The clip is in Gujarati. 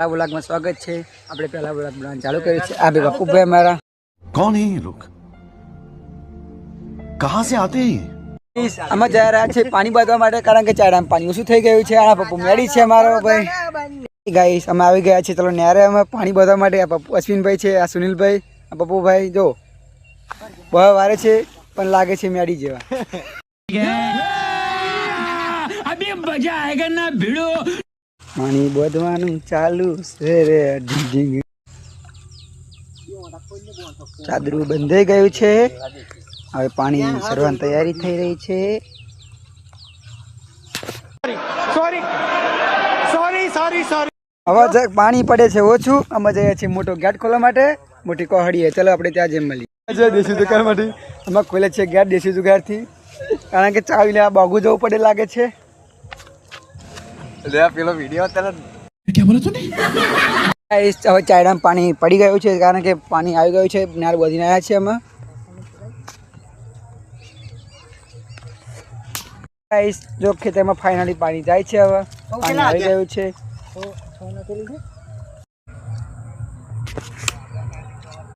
ब्लॉग में स्वागत है। આપણે પહેલા બ્લોગ બનાવવાનું ચાલુ કર્યું છે। આ બે બાપુભાઈ અમારા। कौन है ये लोग? कहां से आते हैं? અમે જઈ રહ્યા છે પાણી બાંધવા માટે, કારણ કે ચાડામાં પાણી ઓછું થઈ ગયું છે। આ પપ્પુ મેડી છે અમારો ભાઈ। ગાઈસ અમે આવી ગયા છે, ચલો ન્યારે અમે પાણી બાંધવા માટે। આ પપ્પુ અશ્વિનભાઈ છે, આ સુનિલભાઈ, આ પપ્પુભાઈ જો બહુ વારે છે પણ લાગે છે મેડી જેવા। अभी मजा आएगा ना भिड़ो। પાણી બાંધવાનું ચાલુ છે રે। ચાદરું બંધાઈ ગયું છે, હવે પાણી સરવાની તૈયારી થઈ રહી છે। હવે પાણી પડે છે ઓછું, અમે જઈએ છીએ મોટો ગેટ ખોલવા માટે, મોટી કોહડીએ। ચલો આપણે ત્યાં જેમ મળીએ। દેશી દુકાન માટે અમે ખોલે છે ગેટ દેશી જુગારથી, કારણ કે ચાવી લેવા બાગુ જવું પડે લાગે છે। પેલો વિડીયો क्या बोला तूने? હવે ચાયડામાં પાણી પડી ગયું છે, કારણ કે પાણી આવી ગયું છે, નાર બધીને આવ્યા છે અમે। ગાઈસ જો ખેતરમાં ફાઇનલી પાણી જાય છે, હવે પાણી આવી ગયું છે।